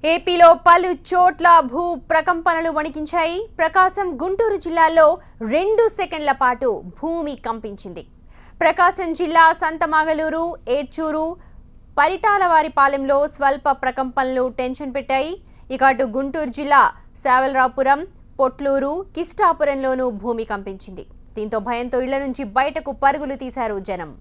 ఏపీలో పలు చోట్ల భూ ప్రకంపనలు వణికించాయి. ప్రకాశం, గుంటూరు జిల్లాల్లో 2 సెకండ్ల పాటు భూమి కంపించింది. ప్రకాశం జిల్లా సంతమాగలూరు, ఏడ్చూరు, పరిటాలవారిపాలెంలో స్వల్ప ప్రకంపనలు టెన్షన్ పెట్టాయి. ఇక అటు గుంటూరు జిల్లా శావల్రాపురం, పొట్లూరు, కిష్టాపురంలోనూ భూమి కంపించింది. దీంతో భయంతో ఇళ్ల నుంచి బయటకు పరుగులు తీశారు జనం.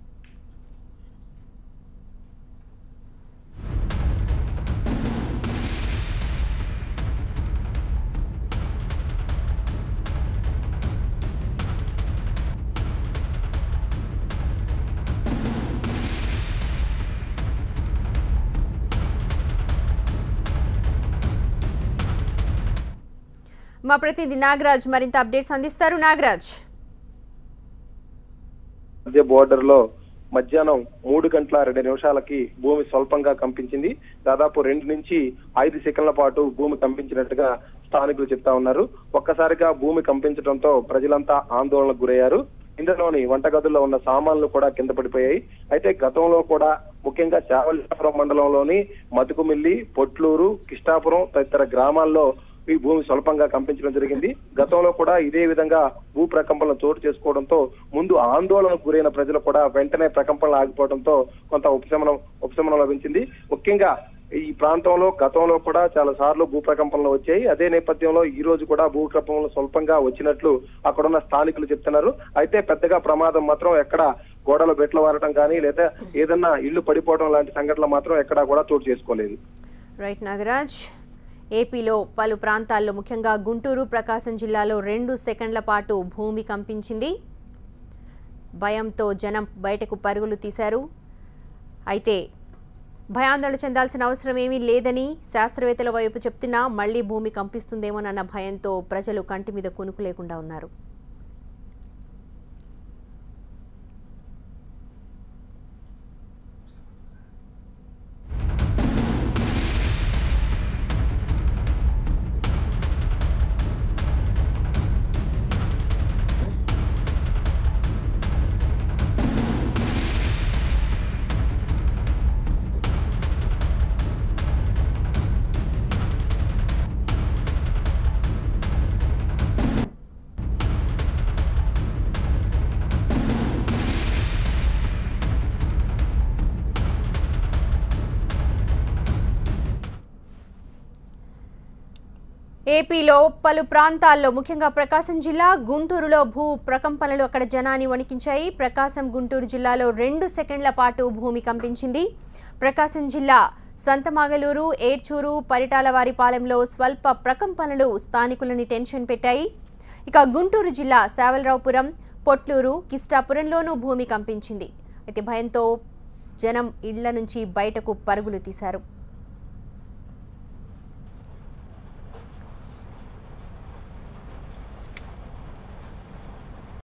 మా ప్రతినిధి నాగరాజ్ మరింత అప్డేట్స్ అందిస్తారు. నాగరాజ్, మధ్య బోర్డర్ లో మధ్యాహ్నం 3 గంటల 2 నిమిషాలకి భూమి స్వల్పంగా కంపించింది. దాదాపు 2 నుంచి 5 సెకండ్ల పాటు భూమి కంపించినట్టుగా స్థానికులు చెప్తా ఉన్నారు. ఒక్కసారిగా భూమి కంపించడంతో ప్రజలంతా ఆందోళనకు గురయ్యారు. ఇందులోని వంటగదుల్లో ఉన్న సామాన్లు కూడా కింద పడిపోయాయి. అయితే గతంలో కూడా ముఖ్యంగా చావల్యాపురం మండలంలోని మతుకుమిల్లి, పొట్లూరు, కిష్టాపురం తదితర గ్రామాల్లో ఈ భూమి స్వల్పంగా కంపించడం జరిగింది. గతంలో కూడా ఇదే విధంగా భూ ప్రకంపనలు చోటు చేసుకోవడంతో ముందు ఆందోళనకు గురైన ప్రజలు కూడా వెంటనే ప్రకంపనలు ఆగిపోవడంతో కొంత ఉపశమనం లభించింది. ముఖ్యంగా ఈ ప్రాంతంలో గతంలో కూడా చాలా సార్లు భూ ప్రకంపనలు వచ్చాయి. అదే నేపథ్యంలో ఈ రోజు కూడా భూ ప్రకంపనలు స్వల్పంగా వచ్చినట్లు అక్కడున్న స్థానికులు చెప్తున్నారు. అయితే పెద్దగా ప్రమాదం మాత్రం ఎక్కడ గోడలు బెట్లు వారటం కానీ లేదా ఏదన్నా ఇళ్లు పడిపోవడం లాంటి సంఘటనలు మాత్రం ఎక్కడా కూడా చోటు చేసుకోలేదు. రైట్ నాగరాజ్. ఏపీలో పలు ప్రాంతాల్లో ముఖ్యంగా గుంటూరు, ప్రకాశం జిల్లాలో 2 సెకండ్ల పాటు భూమి కంపించింది. భయంతో జనం బయటకు పరుగులు తీశారు. అయితే భయాందోళన చెందాల్సిన అవసరం ఏమీ లేదని శాస్త్రవేత్తల వైపు చెప్తున్నా మళ్లీ భూమి కంపిస్తుందేమోనన్న భయంతో ప్రజలు కంటి మీద కునుకు లేకుండా ఉన్నారు. ఏపీలో పలు ప్రాంతాల్లో ముఖ్యంగా ప్రకాశం జిల్లా, గుంటూరులో భూ ప్రకంపనలు అక్కడ జనాన్ని వణికించాయి. ప్రకాశం, గుంటూరు జిల్లాలో 2 సెకండ్ల పాటు భూమి కంపించింది. ప్రకాశం జిల్లా సంతమాగలూరు, ఏడ్చూరు, పరిటాలవారిపాలెంలో స్వల్ప ప్రకంపనలు స్థానికులని టెన్షన్ పెట్టాయి. ఇక గుంటూరు జిల్లా శావల్రాపురం, పొట్లూరు, కిష్టాపురంలోనూ భూమి కంపించింది. అయితే భయంతో జనం ఇళ్ల నుంచి బయటకు పరుగులు తీశారు.